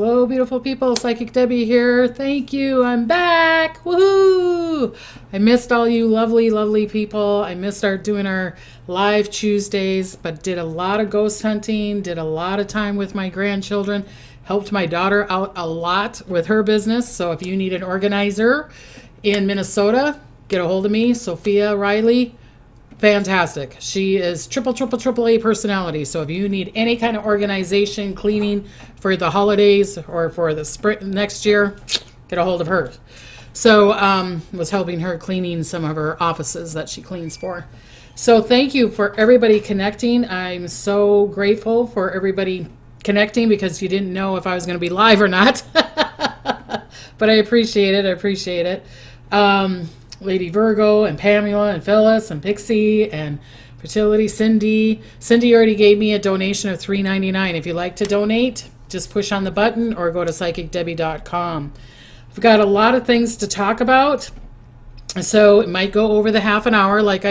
Hello, beautiful people. Psychic Debbie here. Thank you. I'm back. Woohoo! I missed all you lovely, lovely people. I missed doing our live Tuesdays, but did a lot of ghost hunting, did a lot of time with my grandchildren, helped my daughter out a lot with her business. So if you need an organizer in Minnesota, get a hold of me, Sophia Riley. Fantastic. She is triple A personality. So if you need any kind of organization, cleaning for the holidays or for the spring next year, get a hold of her. So was helping her cleaning some of her offices that she cleans for. So thank you for everybody connecting. I'm so grateful for everybody connecting because you didn't know if I was going to be live or not. But I appreciate it. I appreciate it. Lady Virgo and Pamela and Phyllis and Pixie and Fertility Cindy. Cindy already gave me a donation of $3.99. If you'd like to donate, just push on the button or go to psychicdebbie.com. I've got a lot of things to talk about, so it might go over the half an hour like I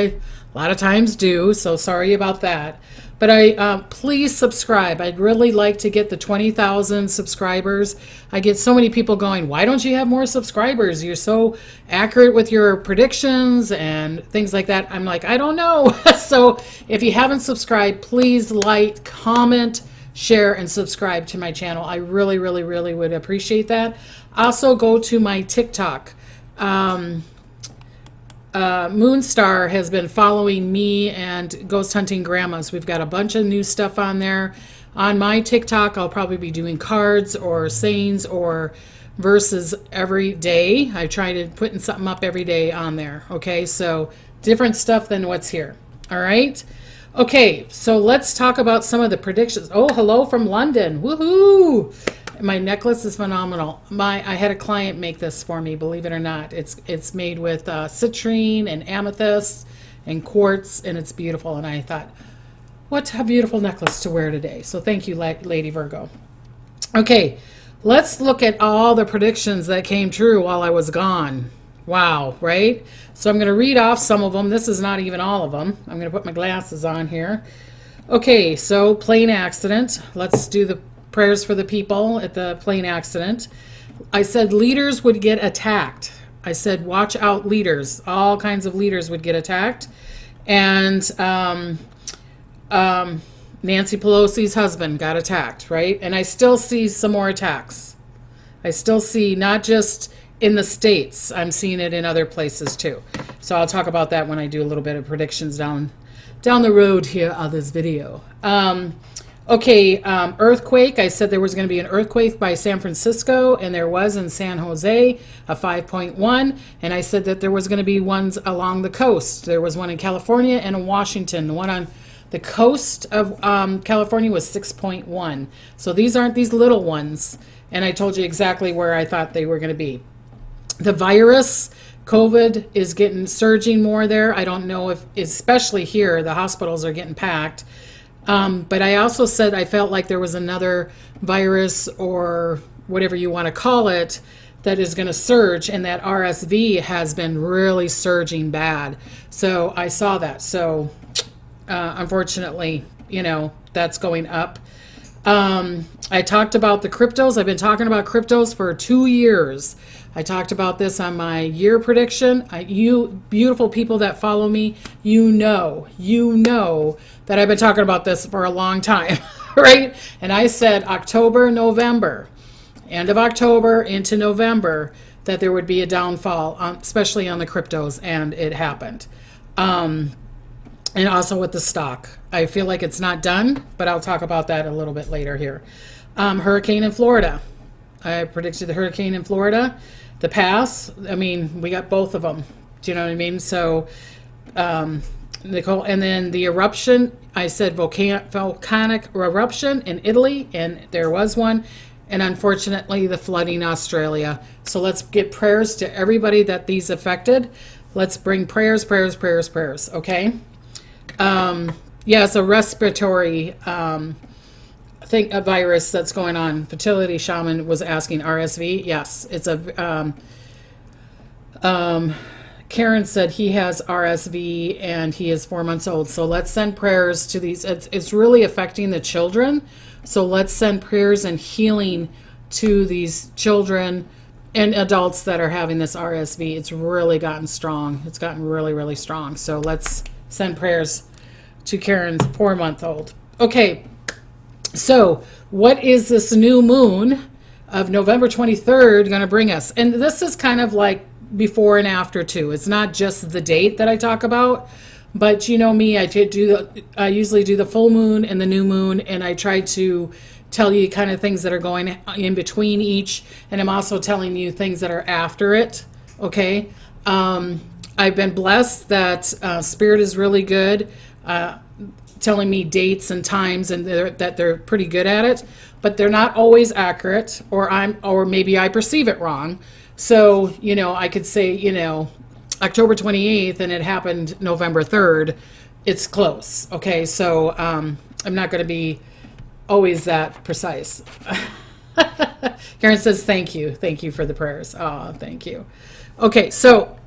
a lot of times do, so sorry about that. But please subscribe. I'd really like to get the 20,000 subscribers. I get so many people going, why don't you have more subscribers? You're so accurate with your predictions and things like that. I'm like, I don't know. So if you haven't subscribed, please like, comment, share, and subscribe to my channel. I really, really, really would appreciate that. Also go to my TikTok. Moonstar has been following me and Ghost Hunting Grandmas. We've got a bunch of new stuff on there. On my TikTok, I'll probably be doing cards or sayings or verses every day. I try to put something up every day on there. Okay, so different stuff than what's here. All right. Okay, so let's talk about some of the predictions. Oh, hello from London. Woohoo! My necklace is phenomenal. I had a client make this for me, believe it or not. It's made with citrine and amethyst and quartz, and it's beautiful. And I thought, what a beautiful necklace to wear today. So thank you, Lady Virgo. Okay, let's look at all the predictions that came true while I was gone. Wow, right? So I'm going to read off some of them. This is not even all of them. I'm going to put my glasses on here. Okay, so plane accident. Let's do the prayers for the people at the plane accident. I said leaders would get attacked. I said watch out, leaders. All kinds of leaders would get attacked. And Nancy Pelosi's husband got attacked, right? And I still see some more attacks. I still see not just in the States, I'm seeing it in other places too. So I'll talk about that when I do a little bit of predictions down the road here on this video. Okay, earthquake. I said there was going to be an earthquake by San Francisco, and there was in San Jose, a 5.1. And I said that there was going to be ones along the coast. There was one in California and in Washington. The one on the coast of California was 6.1. So these aren't these little ones. And I told you exactly where I thought they were going to be. The virus, COVID, is surging more there. I don't know if, especially here, the hospitals are getting packed. But I also said I felt like there was another virus or whatever you want to call it that is going to surge, and that RSV has been really surging bad. So I saw that. So unfortunately, that's going up. I talked about the cryptos. I've been talking about cryptos for 2 years. I talked about this on my year prediction. You beautiful people that follow me, you know that I've been talking about this for a long time, right? And I said October, November, end of October into November, that there would be a downfall, especially on the cryptos, and it happened. And also with the stock. I feel like it's not done, but I'll talk about that a little bit later here. Hurricane in Florida. I predicted the hurricane in Florida. The pass, I mean, we got both of them. Do you know what I mean? So, Nicole, and then the eruption, I said volcanic eruption in Italy, and there was one. And unfortunately, the flooding in Australia. So let's get prayers to everybody that these affected. Let's bring prayers, okay? Yes, a respiratory a virus that's going on. Fertility Shaman was asking RSV. Yes, it's a Karen said he has RSV and he is 4 months old. So let's send prayers to these. It's really affecting the children. So let's send prayers and healing to these children and adults that are having this RSV. It's really gotten strong. It's gotten really, really strong. So let's send prayers to Karen's 4-month-old. Okay, so what is this new moon of November 23rd going to bring us? And this is kind of like before and after too. It's not just the date that I talk about, but you know me, I usually do the full moon and the new moon, and I try to tell you kind of things that are going in between each, and I'm also telling you things that are after it. Okay, I've been blessed that Spirit is really good, telling me dates and times, and that they're pretty good at it, but they're not always accurate, or maybe I perceive it wrong. So, you know, I could say, you know, October 28th and it happened November 3rd. It's close. Okay, so I'm not going to be always that precise. Karen says, thank you. Thank you for the prayers. Oh, thank you. Okay, so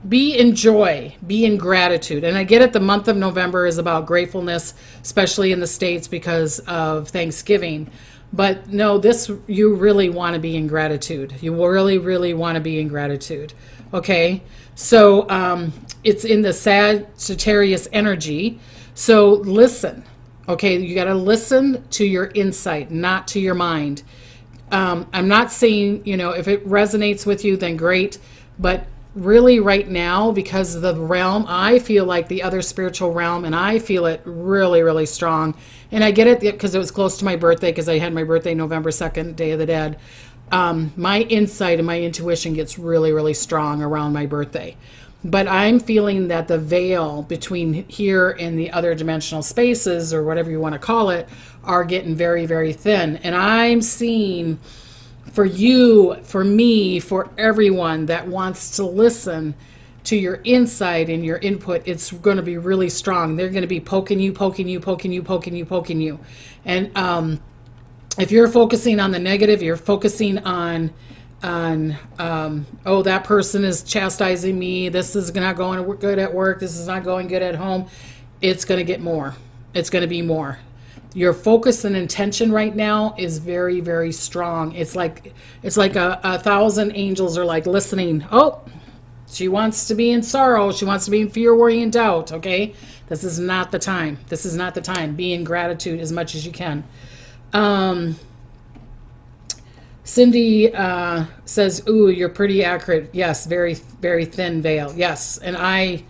be in joy, be in gratitude. And I get it, the month of November is about gratefulness, especially in the States because of Thanksgiving. But no, you really want to be in gratitude. You really, really want to be in gratitude. Okay? So it's in the Sagittarius energy. So listen. Okay? You got to listen to your insight, not to your mind. I'm not saying, you know, if it resonates with you, then great. But really right now, because of the realm, I feel like the other spiritual realm, and I feel it really, really strong. And I get it because it was close to my birthday, because I had my birthday November 2nd, Day of the Dead. My insight and my intuition gets really, really strong around my birthday. But I'm feeling that the veil between here and the other dimensional spaces, or whatever you want to call it, are getting very, very thin. And I'm seeing, for you, for me, for everyone that wants to listen to your insight and your input, it's going to be really strong. They're going to be poking you. And if you're focusing on the negative, you're focusing on oh, that person is chastising me, this is not going good at work, this is not going good at home, it's going to get more. It's going to be more. Your focus and intention right now is very, very strong. It's like a thousand angels are like listening. Oh, she wants to be in sorrow. She wants to be in fear, worry, and doubt. Okay, this is not the time. This is not the time. Be in gratitude as much as you can. Cindy says, "Ooh, you're pretty accurate." Yes, very, very thin veil. Yes, and I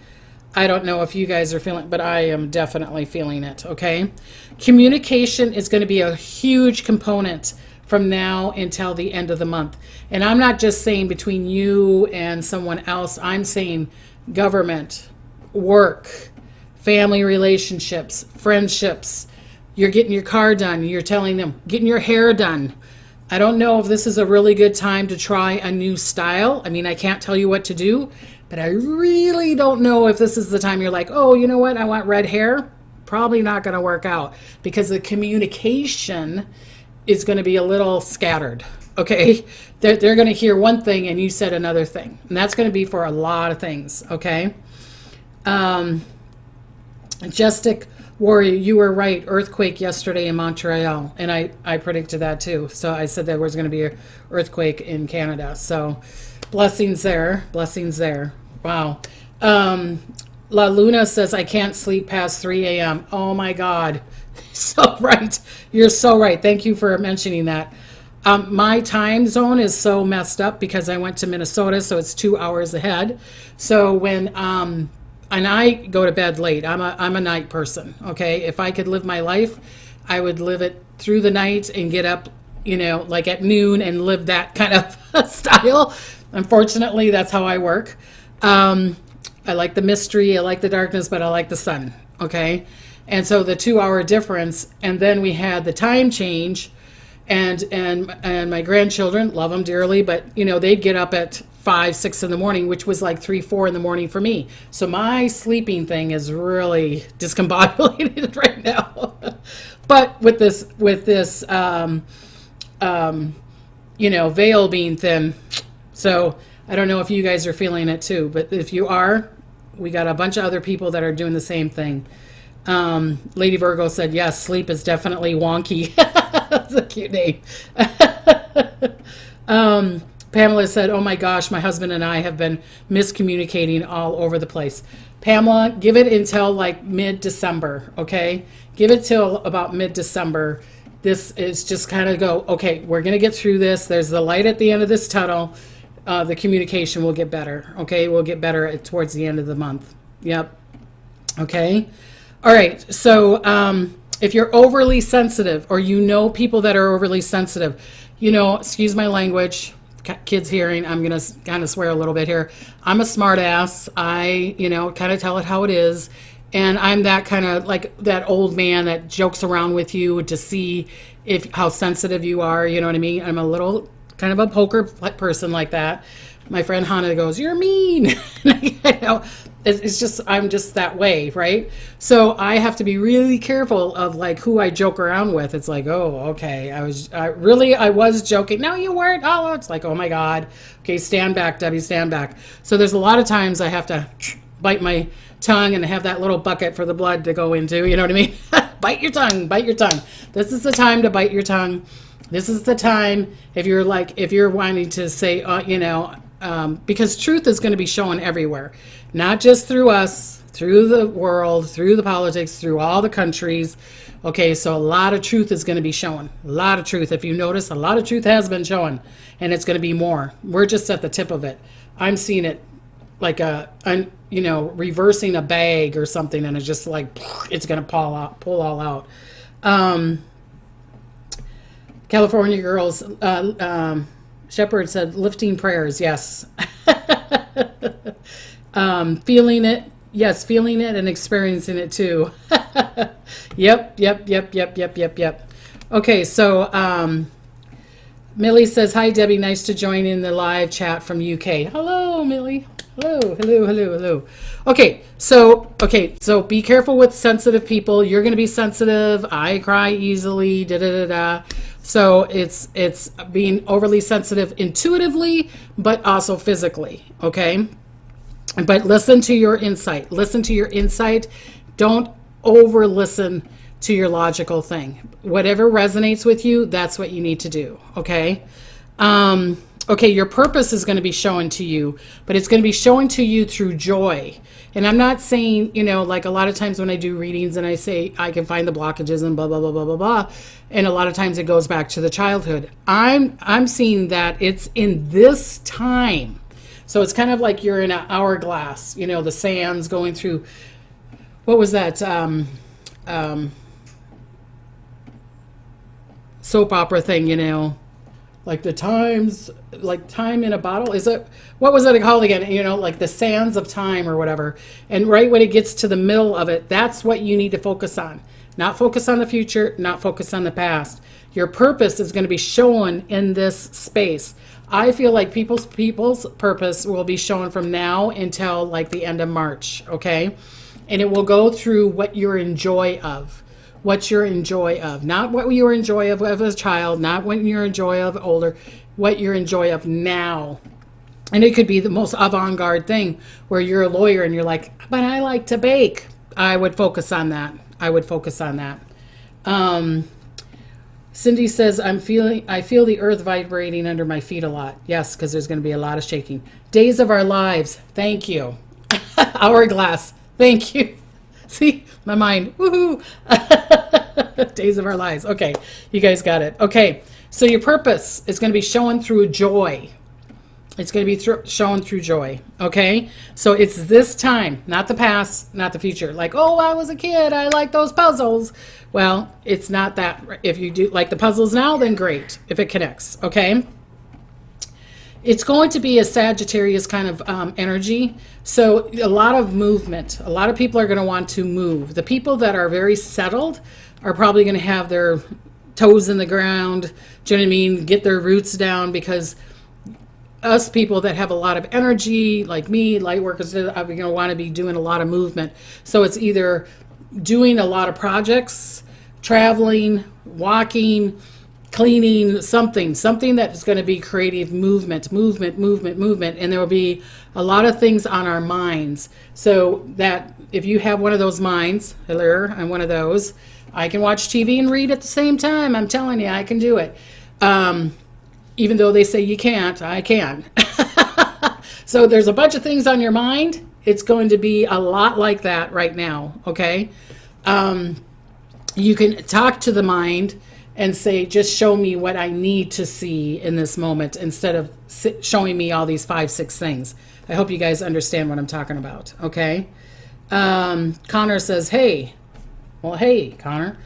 don't know if you guys are feeling, but I am definitely feeling it. Okay, communication is going to be a huge component from now until the end of the month. And I'm not just saying between you and someone else. I'm saying government, work, family relationships, friendships. You're getting your car done. You're telling them, getting your hair done. I don't know if this is a really good time to try a new style. I mean, I can't tell you what to do, but I really don't know if this is the time you're like, oh, you know what? I want red hair. Probably not going to work out, because the communication is going to be a little scattered. Okay, they're going to hear one thing and you said another thing, and that's going to be for a lot of things. Okay, Majestic Warrior, you were right. Earthquake yesterday in Montreal, and I predicted that too. So I said there was going to be an earthquake in Canada. So blessings there, blessings there. Wow. La Luna says, I can't sleep past 3 a.m. Oh my God. So right. You're so right. Thank you for mentioning that. My time zone is so messed up because I went to Minnesota, so it's 2 hours ahead. So when, and I go to bed late. I'm a night person. Okay. If I could live my life, I would live it through the night and get up, you know, like at noon and live that kind of style. Unfortunately, that's how I work. I like the mystery, I like the darkness, but I like the sun, okay? And so the 2 hour difference, and then we had the time change, and my grandchildren, love them dearly, but, you know, they'd get up at 5, 6 in the morning, which was like 3, 4 in the morning for me. So my sleeping thing is really discombobulated right now. But with this, you know, veil being thin, so I don't know if you guys are feeling it too, but if you are, we got a bunch of other people that are doing the same thing. Lady Virgo said, yes, sleep is definitely wonky. That's a cute name. Pamela said, oh my gosh, my husband and I have been miscommunicating all over the place. Pamela, give it until like mid-December, okay? Give it till about mid-December. This is just kind of go, okay, we're going to get through this. There's the light at the end of this tunnel. The communication will get better, okay? We'll get better towards the end of the month. Yep. Okay. All right. So if you're overly sensitive, or you know people that are overly sensitive, you know, excuse my language, kids hearing, I'm going to kind of swear a little bit here. I'm a smart ass. I, you know, kind of tell it how it is. And I'm that kind of like that old man that jokes around with you to see how sensitive you are. You know what I mean? I'm a little kind of a poker person like that. My friend Hannah goes, you're mean. You know, it's just, I'm just that way, right? So I have to be really careful of like who I joke around with. It's like, oh, okay, I was joking. No, you weren't. Oh, it's like, oh my God. Okay, stand back, Debbie, stand back. So there's a lot of times I have to bite my tongue and have that little bucket for the blood to go into. You know what I mean? Bite your tongue, bite your tongue. This is the time to bite your tongue. This is the time if you're wanting to say, you know, because truth is going to be shown everywhere, not just through us, through the world, through the politics, through all the countries. Okay, so a lot of truth is going to be shown. A lot of truth. If you notice, a lot of truth has been shown, and it's going to be more. We're just at the tip of it. I'm seeing it like you know, reversing a bag or something, and it's just like it's going to pull all out. California girls, Shepherd said, lifting prayers, yes. Feeling it, yes, feeling it and experiencing it too. Yep. Okay, so Millie says, hi, Debbie, nice to join in the live chat from UK. Hello, Millie. Hello. Okay, so be careful with sensitive people. You're going to be sensitive. I cry easily, So it's being overly sensitive intuitively, but also physically, okay? But listen to your insight. Listen to your insight. Don't over listen to your logical thing. Whatever resonates with you, that's what you need to do, okay? Okay, your purpose is going to be shown to you, but it's going to be shown to you through joy. And I'm not saying, you know, like a lot of times when I do readings and I say I can find the blockages and blah, blah, blah, blah, blah, blah. And a lot of times it goes back to the childhood. I'm seeing that it's in this time. So it's kind of like you're in an hourglass, you know, the sands going through, what was that? Soap opera thing, you know, like the times, like time in a bottle. Is it, what was it called again? You know, like the sands of time or whatever. And right when it gets to the middle of it, that's what you need to focus on. Not focus on the future, not focus on the past. Your purpose is going to be shown in this space. I feel like people's purpose will be shown from now until like the end of March, okay? And it will go through what you're in joy of. What you're in joy of. Not what you were in joy of as a child, not what you're in joy of older, what you're in joy of now. And it could be the most avant-garde thing where you're a lawyer and you're like, but I like to bake. I would focus on that. Cindy says, I feel the earth vibrating under my feet a lot. Yes, because there's going to be a lot of shaking. Days of our lives. Thank you. Hourglass. Thank you. See, my mind. Woohoo. Days of our lives. Okay, you guys got it. Okay, so your purpose is going to be shown through joy. It's going to be shown through joy. Okay, so it's this time, not the past, not the future. Like, oh, I was a kid, I like those puzzles. Well, it's not that. If you do like the puzzles now, then great, if it connects. Okay, it's going to be a Sagittarius kind of energy. So a lot of movement. A lot of people are going to want to move. The people that are very settled are probably going to have their toes in the ground. Do you know what I mean? Get their roots down, because us people that have a lot of energy, like me, light workers, are going to want to be doing a lot of movement. So it's either doing a lot of projects, traveling, walking, cleaning, something that's going to be creative movement, and there will be a lot of things on our minds. So that if you have one of those minds, hello, I'm one of those, I can watch TV and read at the same time. I'm telling you, I can do it. Even though they say you can't, I can. So there's a bunch of things on your mind. It's going to be a lot like that right now, okay? You can talk to the mind and say, just show me what I need to see in this moment instead of showing me all these 5, 6 things. I hope you guys understand what I'm talking about, okay? Connor says, hey. Well, hey, Connor.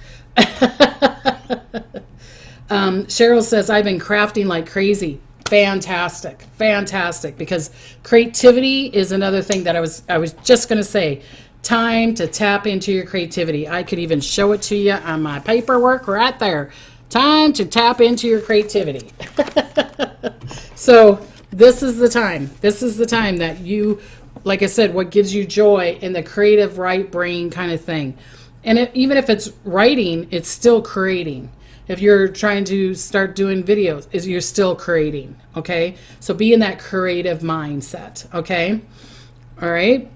Cheryl says, I've been crafting like crazy. Fantastic, because creativity is another thing that I was just going to say. Time to tap into your creativity. I could even show it to you on my paperwork right there. Time to tap into your creativity. So this is the time. This is the time that you, like I said, what gives you joy in the creative right brain kind of thing. And even if it's writing, it's still creating. If you're trying to start doing videos, you're still creating, okay? So be in that creative mindset, okay? All right?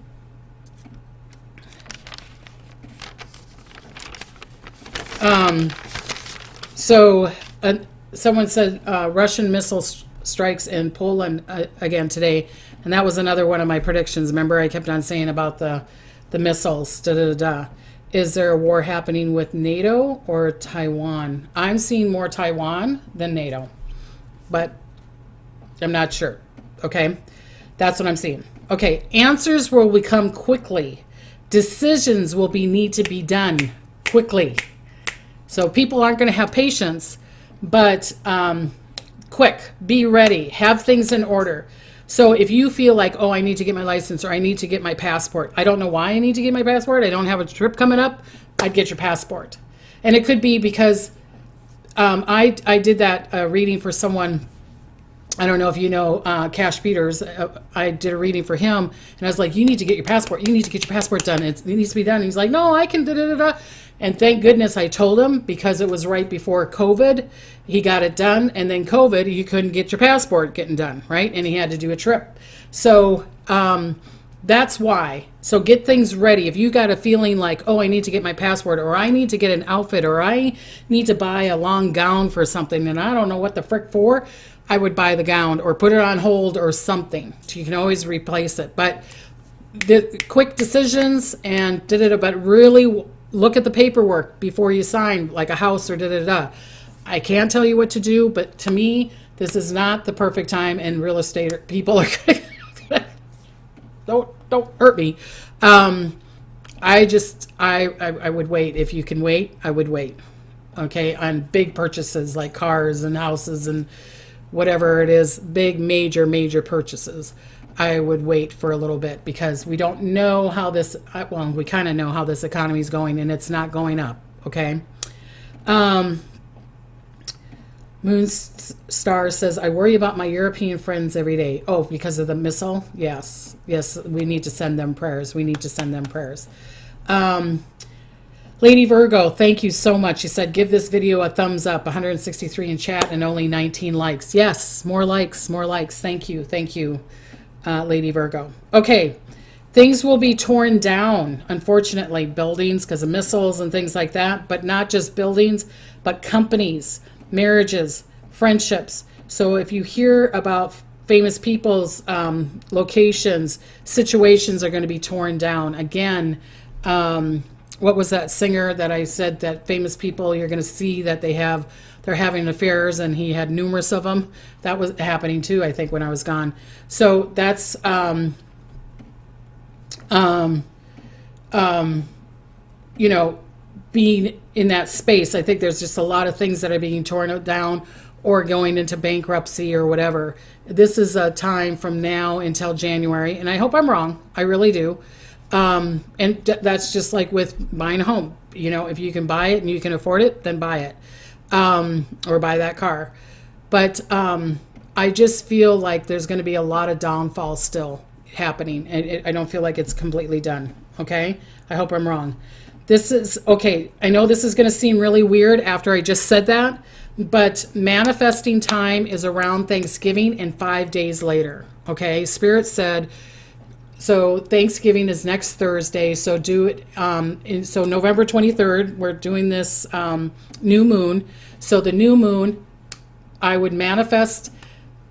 Someone said Russian missile strikes in Poland again today, and that was another one of my predictions. Remember, I kept on saying about the missiles, Is there a war happening with NATO or Taiwan? I'm seeing more Taiwan than NATO, but I'm not sure. Okay, that's what I'm seeing. Okay, answers will become quickly. Decisions will need to be done quickly. So people aren't going to have patience, but quick, be ready, have things in order. So if you feel like, oh, I need to get my license or I need to get my passport. I don't know why I need to get my passport. I don't have a trip coming up. I'd get your passport. And it could be because I did that reading for someone. I don't know if you know Cash Peters. I did a reading for him. And I was like, you need to get your passport. You need to get your passport done. It needs to be done. And he's like, no, I can da-da-da-da. And thank goodness I told him, because it was right before COVID. He got it done, and then COVID, you couldn't get your passport getting done, right? And he had to do a trip. So that's why. So get things ready. If you got a feeling like, oh, I need to get my passport, or I need to get an outfit, or I need to buy a long gown for something, and I don't know what the frick for, I would buy the gown or put it on hold or something. You can always replace it. But the quick decisions and but really look at the paperwork before you sign, like a house or da-da-da. I can't tell you what to do, but to me, this is not the perfect time, and real estate people are don't hurt me. I would wait. If you can wait, I would wait. Okay, on big purchases like cars and houses and whatever it is, big, major purchases. I would wait for a little bit, because we don't know how this, well, we kind of know how this economy is going, and it's not going up, okay? Moon Star says, I worry about my European friends every day. Oh, because of the missile? Yes, we need to send them prayers. Lady Virgo, thank you so much. She said, give this video a thumbs up. 163 in chat and only 19 likes. Yes, more likes. Thank you. Lady Virgo. Okay, things will be torn down, unfortunately, buildings because of missiles and things like that, but not just buildings, but companies, marriages, friendships. So if you hear about famous people's locations, situations are going to be torn down. Again, what was that singer that I said that famous people, you're going to see that they're having affairs, and he had numerous of them. That was happening too, I think, when I was gone. So that's, being in that space. I think there's just a lot of things that are being torn down or going into bankruptcy or whatever. This is a time from now until January, and I hope I'm wrong. I really do. And that's just like with buying a home. If you can buy it and you can afford it, then buy it. Or buy that car. But I just feel like there's going to be a lot of downfall still happening. And I don't feel like it's completely done. Okay? I hope I'm wrong. This is, okay, I know this is going to seem really weird after I just said that, but manifesting time is around Thanksgiving and 5 days later. Okay, Spirit said, so Thanksgiving is next Thursday, so do it, so November 23rd, we're doing this new moon. So the new moon, I would manifest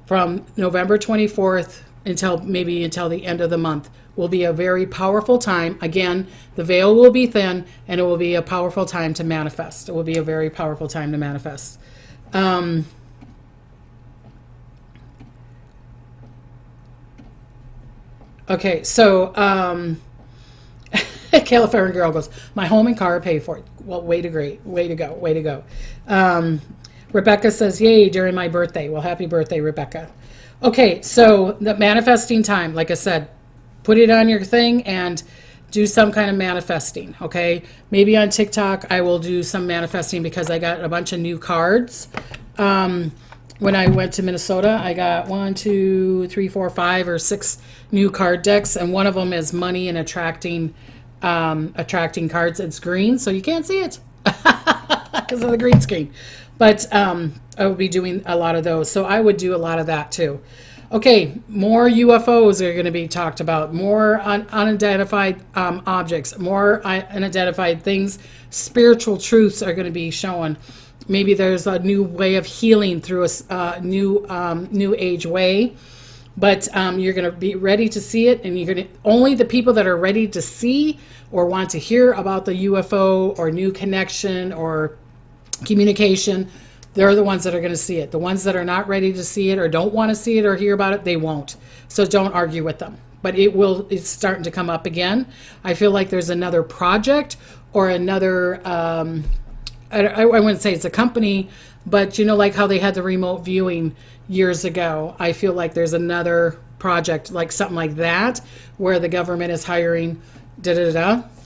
from November 24th until the end of the month will be a very powerful time. Again, the veil will be thin and it will be a powerful time to manifest. It will be a very powerful time to manifest. Okay, so California girl goes, my home and car are paid for. Well, way to go. Rebecca says, yay, during my birthday. Well, happy birthday, Rebecca. Okay, so the manifesting time, like I said, put it on your thing and do some kind of manifesting, okay? Maybe on TikTok I will do some manifesting because I got a bunch of new cards. When I went to Minnesota, I got 1, 2, 3, 4, 5 or 6 new card decks, and one of them is money and attracting cards. It's green, so you can't see it because of the green screen. But I will be doing a lot of those, so I would do a lot of that too. Okay, more UFOs are going to be talked about, more unidentified objects, more unidentified things. Spiritual truths are going to be shown. Maybe there's a new way of healing through a new age way, but you're going to be ready to see it, and you're going to, only the people that are ready to see or want to hear about the UFO or new connection or communication, they're the ones that are going to see it. The ones that are not ready to see it or don't want to see it or hear about it, they won't. So don't argue with them. But it's starting to come up again. I feel like there's another project or another, I wouldn't say it's a company, but you know, like how they had the remote viewing years ago. I feel like there's another project, like something like that, where the government is hiring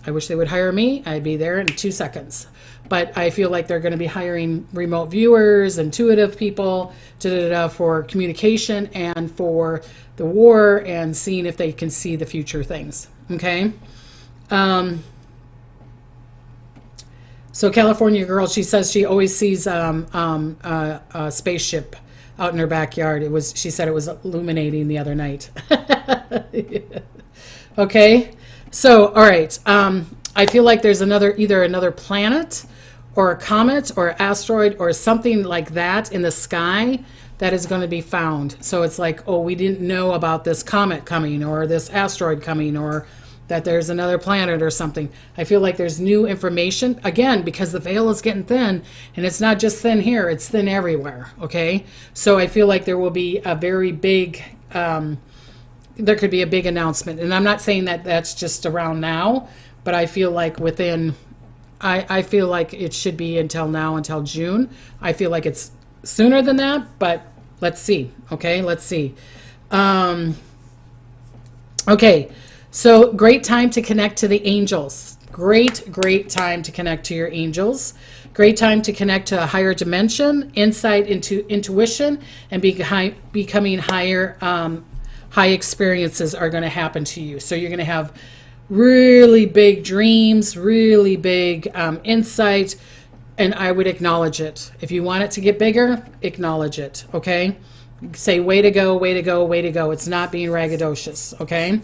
I wish they would hire me. I'd be there in 2 seconds. But I feel like they're going to be hiring remote viewers, intuitive people, for communication and for the war and seeing if they can see the future things. Okay. So California girl, she says she always sees a spaceship out in her backyard. She said it was illuminating the other night. Okay. So, all right. I feel like there's either another planet or a comet or asteroid or something like that in the sky that is going to be found. So it's like, oh, we didn't know about this comet coming or this asteroid coming or that there's another planet or something. I feel like there's new information, again, because the veil is getting thin, and it's not just thin here, it's thin everywhere, okay? So I feel like there will be a very big, there could be a big announcement. And I'm not saying that that's just around now, but I feel like I feel like it should be until June. I feel like it's sooner than that, but let's see. Okay, let's see. Okay, so great time to connect to the angels. Great time to connect to your angels. Great time to connect to a higher dimension, insight into intuition, and becoming higher. High experiences are going to happen to you. So you're going to have really big dreams, really big insight, and I would acknowledge it. If you want it to get bigger, acknowledge it, okay? Say, way to go, way to go, way to go. It's not being raggedocious, okay?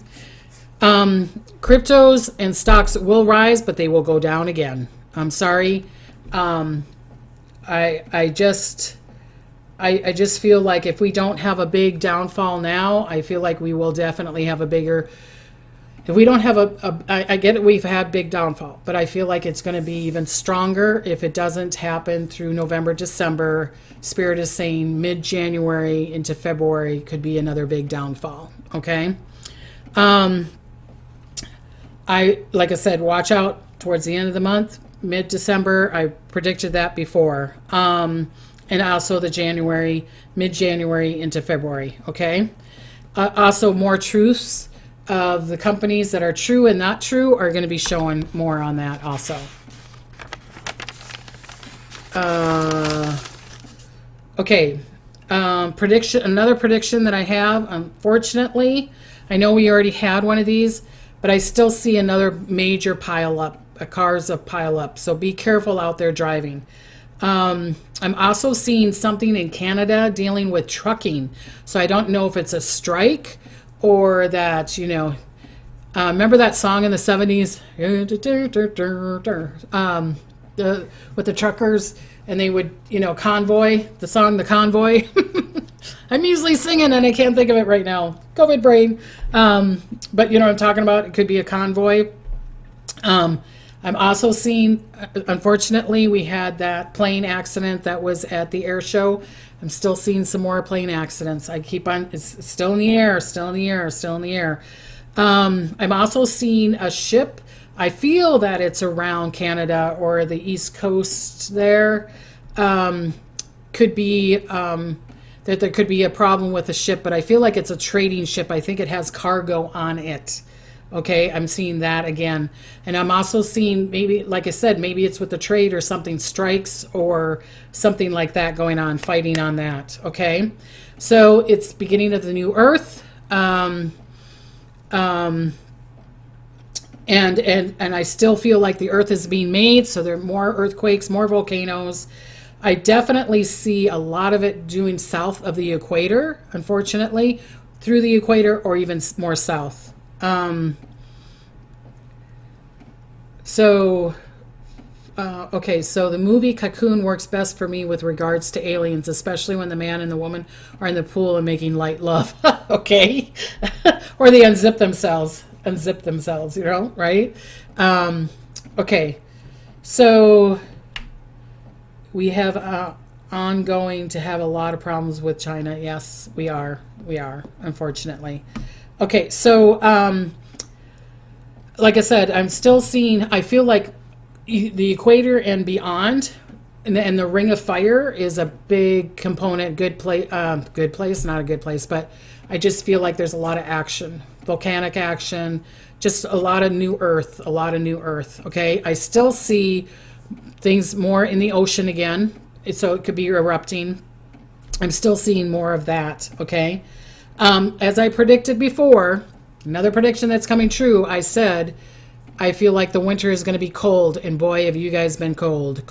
Cryptos and stocks will rise, but they will go down again. I'm sorry. I just feel like if we don't have a big downfall now, I feel like we will definitely have a bigger. If we don't have I get it, we've had big downfall, but I feel like it's going to be even stronger if it doesn't happen through November, December. Spirit is saying mid-January into February could be another big downfall, okay? Like I said, watch out towards the end of the month, mid-December. I predicted that before. And also the mid-January into February, okay? Also, more truths of the companies that are true and not true are going to be showing more on that also. Okay, another prediction that I have, unfortunately, I know we already had one of these, but I still see another major pile up cars of pile up. So be careful out there driving. I'm also seeing something in Canada dealing with trucking. So I don't know if it's a strike or that, remember that song in the 70s? With the truckers, and they would, convoy, the song The Convoy. I'm usually singing and I can't think of it right now. COVID brain. But you know what I'm talking about? It could be a convoy. I'm also seeing, unfortunately, we had that plane accident that was at the air show. I'm still seeing some more plane accidents. I keep on, it's still in the air, still in the air, still in the air. I'm also seeing a ship. I feel that it's around Canada or the East Coast there. Could be that there could be a problem with the ship, but I feel like it's a trading ship. I think it has cargo on it. Okay, I'm seeing that again. And I'm also seeing maybe, like I said, maybe it's with the trade or something, strikes or something like that going on, fighting on that. Okay, so it's beginning of the new earth. And I still feel like the earth is being made, so there are more earthquakes, more volcanoes. I definitely see a lot of it doing south of the equator, unfortunately, through the equator or even more south. Okay, so the movie Cocoon works best for me with regards to aliens, especially when the man and the woman are in the pool and making light love. Okay. Or they unzip themselves, right? Okay, so we have ongoing to have a lot of problems with China. Yes, we are, unfortunately. Okay, so like I said, I'm still seeing, I feel like the equator and beyond, and the ring of fire is a big component. Good place, not a good place, but I just feel like there's a lot of action, volcanic action, just a lot of new earth. Okay, I still see things more in the ocean again, so it could be erupting. I'm still seeing more of that. Okay, as I predicted before, another prediction that's coming true, I said I feel like the winter is going to be cold, and boy, have you guys been cold.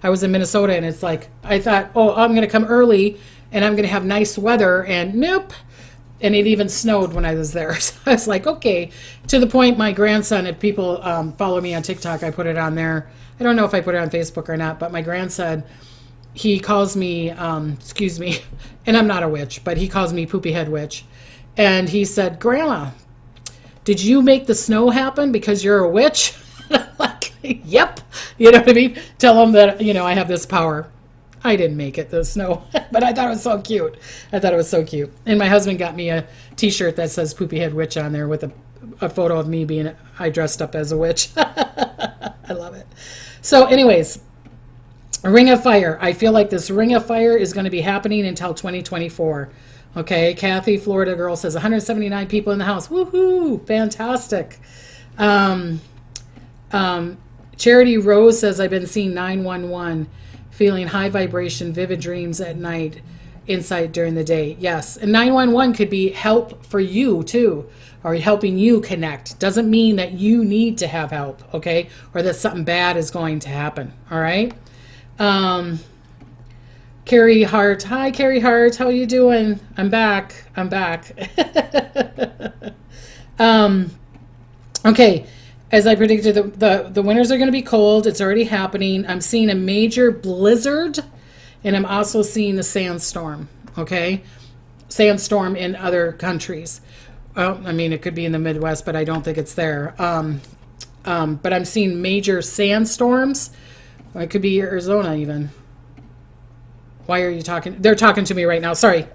I was in Minnesota, and it's like, I thought, oh, I'm going to come early and I'm going to have nice weather, and nope. And it even snowed when I was there. So I was like, okay. To the point, my grandson, if people follow me on TikTok, I put it on there. I don't know if I put it on Facebook or not, but my grandson, he calls me, excuse me, and I'm not a witch, but he calls me Poopy Head Witch. And he said, Grandma, did you make the snow happen because you're a witch? I'm like, yep. You know what I mean? Tell him that, I have this power. I didn't make it, the snow, but I thought it was so cute. And my husband got me a t-shirt that says Poopy Head Witch on there with a photo of me I dressed up as a witch. I love it. So anyways, a ring of fire. I feel like this ring of fire is going to be happening until 2024. Okay, Kathy, Florida girl, says 179 people in the house. Woohoo! Fantastic. Charity Rose says, I've been seeing 911, feeling high vibration, vivid dreams at night, insight during the day. Yes, and 911 could be help for you too, or helping you connect. Doesn't mean that you need to have help, okay? Or that something bad is going to happen, all right? Carrie Hart. Hi, Carrie Hart. How are you doing? I'm back. Okay. As I predicted, the winters are going to be cold. It's already happening. I'm seeing a major blizzard, and I'm also seeing a sandstorm. Okay? Sandstorm in other countries. Well, I mean, it could be in the Midwest, but I don't think it's there. But I'm seeing major sandstorms. It could be Arizona even. Why are you talking? They're talking to me right now. Sorry.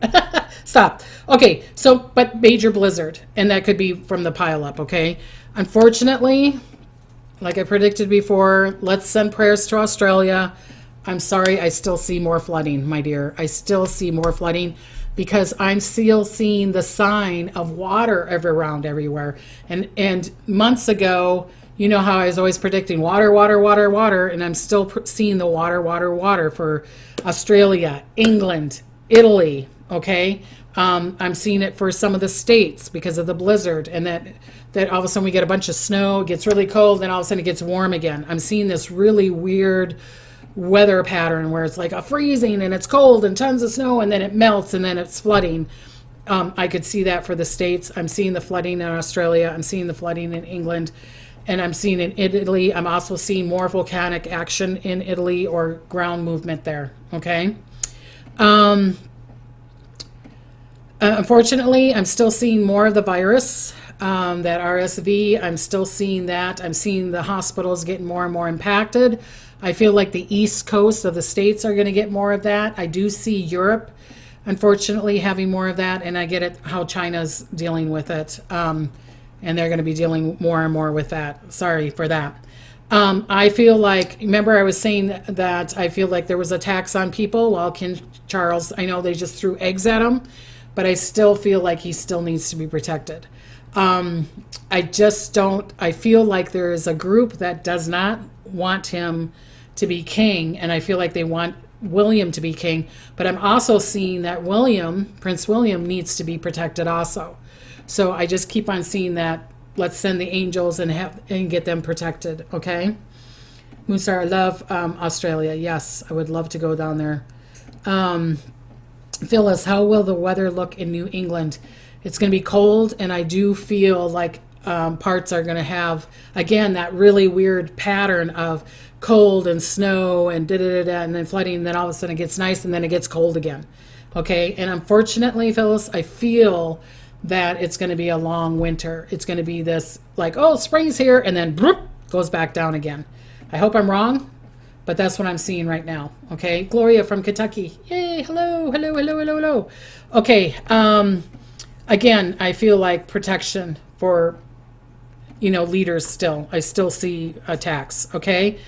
Stop. Okay, so, but major blizzard, and that could be from the pileup, okay? Unfortunately, like I predicted before, let's send prayers to Australia. I'm sorry, I still see more flooding, my dear. I still see more flooding because I'm still seeing the sign of water around everywhere. And months ago, you know how I was always predicting water, and I'm still seeing the water for Australia, England, Italy, okay? I'm seeing it for some of the states because of the blizzard, and that all of a sudden we get a bunch of snow, it gets really cold, then all of a sudden it gets warm again. I'm seeing this really weird weather pattern where it's like a freezing and it's cold and tons of snow and then it melts and then it's flooding. I could see that for the states. I'm seeing the flooding in Australia. I'm seeing the flooding in England, and I'm seeing in Italy. I'm also seeing more volcanic action in Italy or ground movement there. Okay. Unfortunately, I'm still seeing more of the virus, that RSV. I'm still seeing that. I'm seeing the hospitals getting more and more impacted. I feel like the east coast of the states are going to get more of that. I do see Europe, unfortunately, having more of that, and I get it how China's dealing with it, and they're going to be dealing more and more with that. Sorry for that. I feel like, remember I was saying that I feel like there was a tax on people. Well, King Charles, I know they just threw eggs at him, but I still feel like he still needs to be protected. I feel like there is a group that does not want him to be king, and I feel like they want William to be king, but I'm also seeing that Prince William needs to be protected also. So I just keep on seeing that. Let's send the angels and get them protected, okay? Moonstar, I love Australia. Yes, I would love to go down there. Phyllis, how will the weather look in New England? It's going to be cold, and I do feel like parts are going to have, again, that really weird pattern of cold and snow and da-da-da-da, and then flooding, and then all of a sudden it gets nice, and then it gets cold again. Okay, and unfortunately, Phyllis, I feel that it's going to be a long winter. It's going to be this, like, oh, spring's here, and then bloop, goes back down again. I hope I'm wrong, but that's what I'm seeing right now. Okay, Gloria from Kentucky. Yay, hello, hello, hello, hello, hello. Okay, again, I feel like protection for, leaders still. I still see attacks, okay?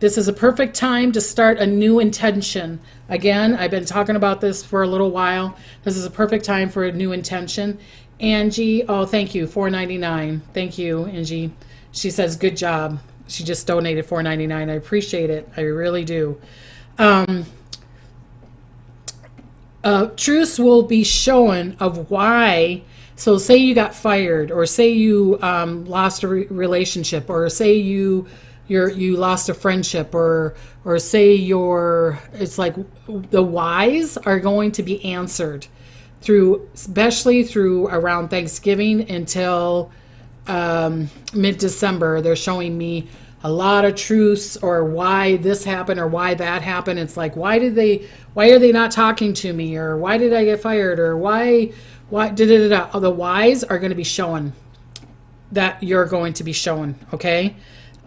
This is a perfect time to start a new intention. Again, I've been talking about this for a little while. This is a perfect time for a new intention. Angie, oh, thank you, $4.99. Thank you, Angie. She says, good job. She just donated $4.99. I appreciate it. I really do. Truths will be shown of why. So say you got fired, or say you lost a relationship, or say you lost a friendship, or say it's like the whys are going to be answered especially through around Thanksgiving until mid-December. They're showing me a lot of truths, or why this happened or why that happened. It's like, why are they not talking to me, or why did I get fired, or why the whys are going to be shown, that you're going to be shown, okay?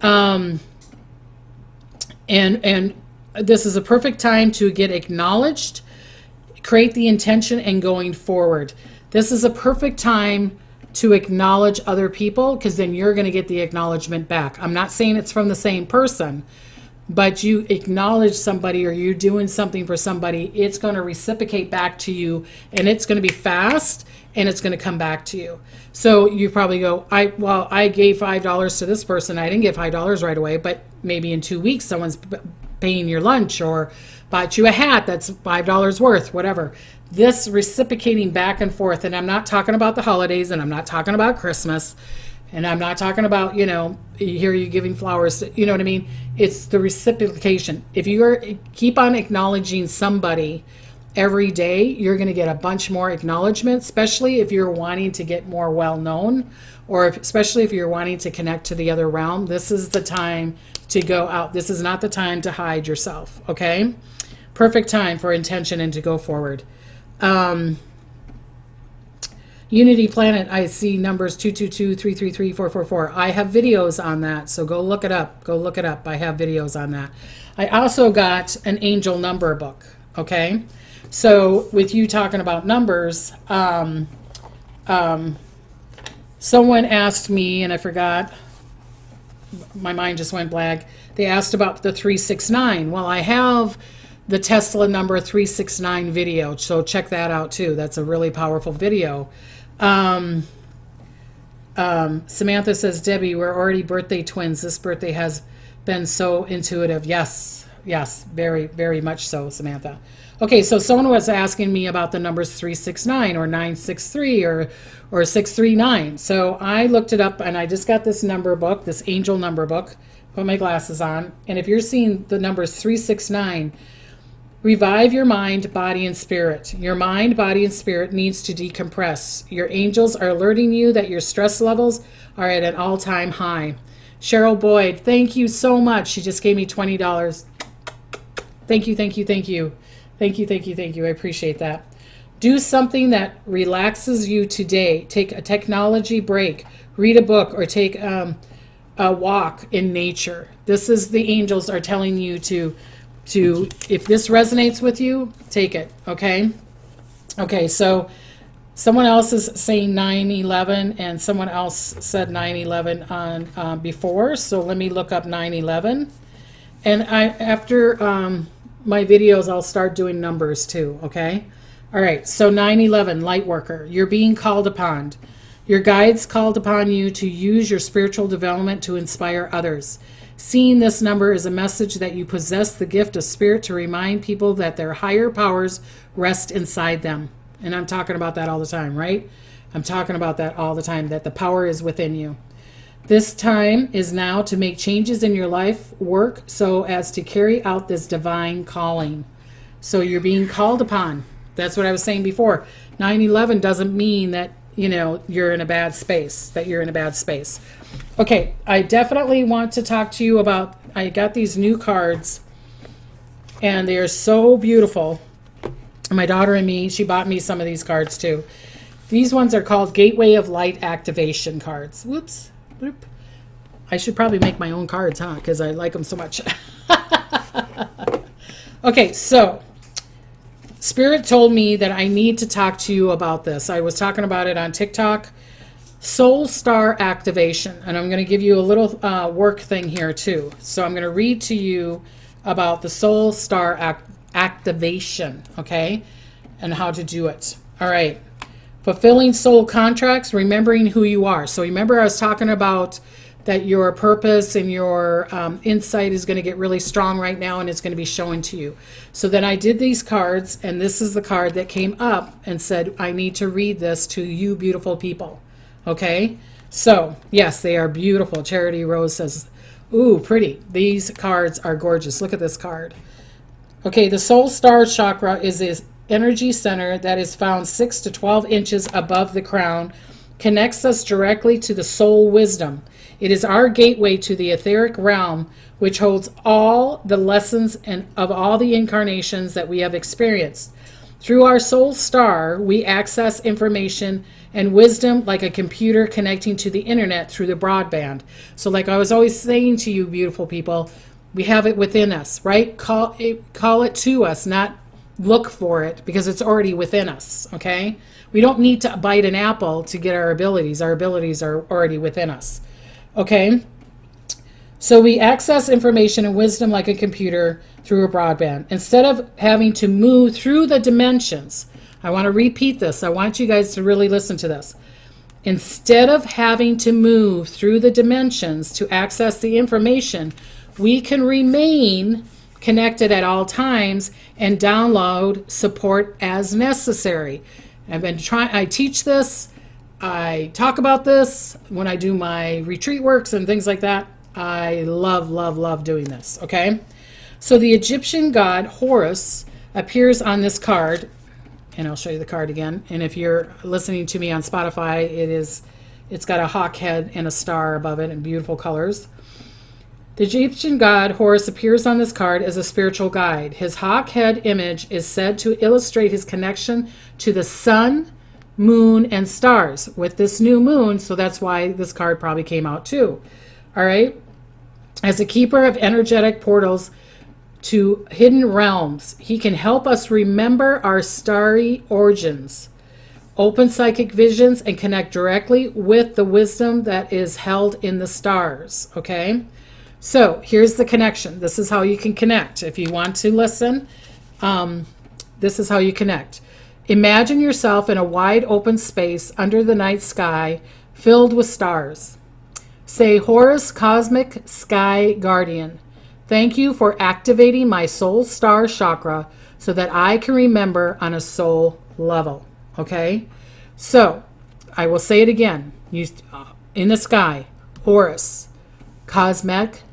And this is a perfect time to get acknowledged, create the intention, and going forward. This is a perfect time to acknowledge other people, because then you're going to get the acknowledgement back. I'm not saying it's from the same person, but you acknowledge somebody, or you're doing something for somebody, it's going to reciprocate back to you, and it's going to be fast, and it's going to come back to you. So you probably go, I gave $5 to this person. I didn't get $5 right away, but maybe in 2 weeks someone's paying your lunch, or bought you a hat that's $5 worth, whatever. This reciprocating back and forth, and I'm not talking about the holidays, and I'm not talking about Christmas, and I'm not talking about, here you giving flowers, you know what I mean? It's the reciprocation. If you keep on acknowledging somebody every day, you're going to get a bunch more acknowledgement, especially if you're wanting to get more well-known, or especially if you're wanting to connect to the other realm. This is the time to go out. This is not the time to hide yourself, okay? Perfect time for intention and to go forward. Unity Planet, I see numbers 222-333-444. I have videos on that, so go look it up. Go look it up. I have videos on that. I also got an angel number book, okay? So with you talking about numbers, someone asked me, and I forgot, my mind just went blank. They asked about the 369. Well, I have the Tesla number 369 video, so check that out too. That's a really powerful video. Samantha says, Debbie, we're already birthday twins. This birthday has been so intuitive. Yes, very, very much so, Samantha. Okay, so someone was asking me about the numbers 369 or 963 or 639. So I looked it up, and I just got this number book, this angel number book. Put my glasses on. And if you're seeing the numbers 369, revive your mind, body, and spirit. Your mind, body, and spirit needs to decompress. Your angels are alerting you that your stress levels are at an all-time high. Cheryl Boyd, thank you so much. She just gave me $20. Thank you, thank you, thank you. Thank you, thank you, thank you. I appreciate that. Do something that relaxes you today. Take a technology break. Read a book or take a walk in nature. This is the angels are telling you to if this resonates with you, take it, okay? Okay, so someone else is saying 9/11 and someone else said 9/11 on before, so let me look up 9/11. And after my videos, I'll start doing numbers too, okay? All right, so 9/11, light worker, you're being called upon. Your guides called upon you to use your spiritual development to inspire others. Seeing this number is a message that you possess the gift of spirit to remind people that their higher powers rest inside them. And I'm talking about that all the time, right? I'm talking about that all the time, that the power is within you. This time is now to make changes in your life work so as to carry out this divine calling. So you're being called upon. That's what I was saying before. 9/11 doesn't mean that, you're in a bad space, that you're in a bad space. Okay, I definitely want to talk to you about, I got these new cards, and they are so beautiful. My daughter and me, she bought me some of these cards too. These ones are called Gateway of Light Activation cards. Whoops. Bloop. I should probably make my own cards, huh? Because I like them so much. Okay, so Spirit told me that I need to talk to you about this. I was talking about it on TikTok. Soul Star Activation. And I'm going to give you a little work thing here too. So I'm going to read to you about the Soul Star Activation, okay? And how to do it. All right. Fulfilling soul contracts, remembering who you are. So remember I was talking about that your purpose and your insight is going to get really strong right now, and it's going to be shown to you. So then I did these cards, and this is the card that came up and said, I need to read this to you beautiful people. Okay? So, yes, they are beautiful. Charity Rose says, ooh, pretty. These cards are gorgeous. Look at this card. Okay, the Soul Star Chakra is this energy center that is found 6 to 12 inches above the crown, connects us directly to the soul wisdom. It is our gateway to the etheric realm, which holds all the lessons of all the incarnations that we have experienced. Through our soul star, we access information and wisdom like a computer connecting to the internet through the broadband. So like I was always saying to you, beautiful people, we have it within us, right? Call it to us, not look for it, because it's already within us, okay? We don't need to bite an apple to get our abilities. Our abilities are already within us, okay? So we access information and wisdom like a computer through a broadband. Instead of having to move through the dimensions, I want to repeat this. I want you guys to really listen to this. Instead of having to move through the dimensions to access the information, we can remain connected at all times and download support as necessary. I teach this, I talk about this when I do my retreat works and things like that. I love doing this, okay? So the Egyptian god Horus appears on this card, and I'll show you the card again. And if you're listening to me on Spotify, it's got a hawk head and a star above it in beautiful colors. The Egyptian god Horus appears on this card as a spiritual guide. His hawk head image is said to illustrate his connection to the sun, moon, and stars with this new moon, so that's why this card probably came out too. All right? As a keeper of energetic portals to hidden realms, he can help us remember our starry origins, open psychic visions, and connect directly with the wisdom that is held in the stars, okay? So here's the connection. This is how you can connect. If you want to listen, this is how you connect. Imagine yourself in a wide open space under the night sky filled with stars. Say, Horus, Cosmic Sky Guardian, thank you for activating my soul star chakra so that I can remember on a soul level. Okay? So, I will say it again. In the sky, Horus, cosmic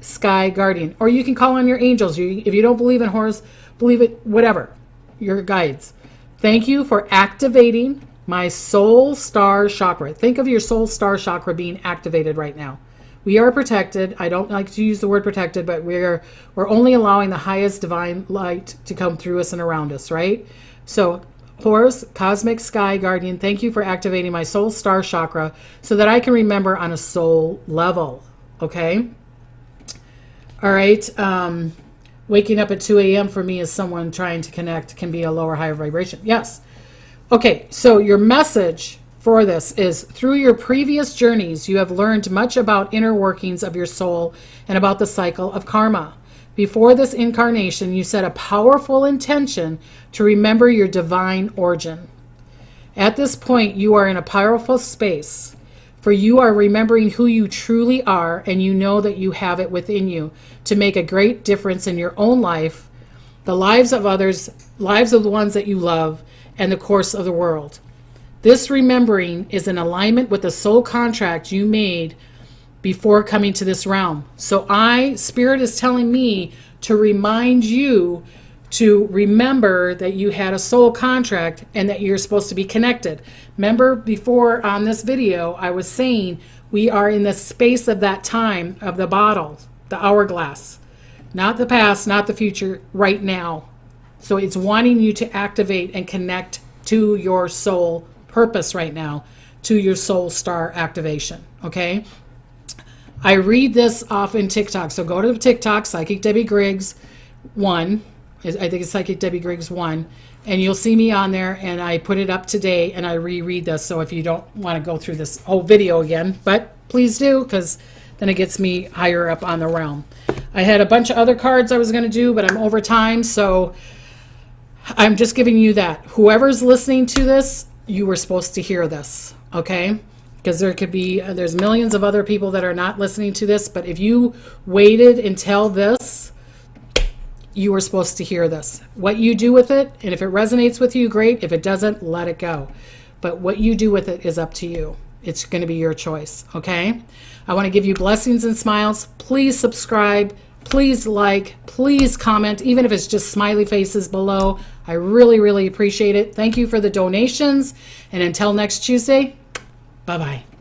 sky guardian. Or you can call on your angels. If you don't believe in Horus, believe it, whatever. Your guides. Thank you for activating my soul star chakra. Think of your soul star chakra being activated right now. We are protected. I don't like to use the word protected, but we're only allowing the highest divine light to come through us and around us, right? So, Horus, cosmic sky guardian, thank you for activating my soul star chakra so that I can remember on a soul level. Okay? All right. Waking up at 2 a.m. for me as someone trying to connect can be a lower, higher vibration. Yes. Okay, so your message for this is, through your previous journeys, you have learned much about inner workings of your soul and about the cycle of karma. Before this incarnation, you set a powerful intention to remember your divine origin. At this point, you are in a powerful space, for you are remembering who you truly are, and you know that you have it within you to make a great difference in your own life, the lives of others, lives of the ones that you love, and the course of the world. This remembering is in alignment with the soul contract you made before coming to this realm. So Spirit is telling me to remind you to remember that you had a soul contract and that you're supposed to be connected. Remember before on this video, I was saying we are in the space of that time of the bottle, the hourglass, not the past, not the future, right now. So it's wanting you to activate and connect to your soul purpose right now, to your soul star activation. Okay? I read this off in TikTok. So go to TikTok, Psychic Debbie Griggs 1. I think it's Psychic Debbie Griggs 1. And you'll see me on there, and I put it up today, and I reread this. So if you don't want to go through this whole video again, but please do, because then it gets me higher up on the realm. I had a bunch of other cards I was going to do, but I'm over time, so I'm just giving you that. Whoever's listening to this, you were supposed to hear this, okay? Because there's millions of other people that are not listening to this, but if you waited until this, you were supposed to hear this. What you do with it, and if it resonates with you, great. If it doesn't, let it go. But what you do with it is up to you. It's going to be your choice, okay? I want to give you blessings and smiles. Please subscribe. Please like. Please comment, even if it's just smiley faces below. I really, really appreciate it. Thank you for the donations. And until next Tuesday, bye-bye.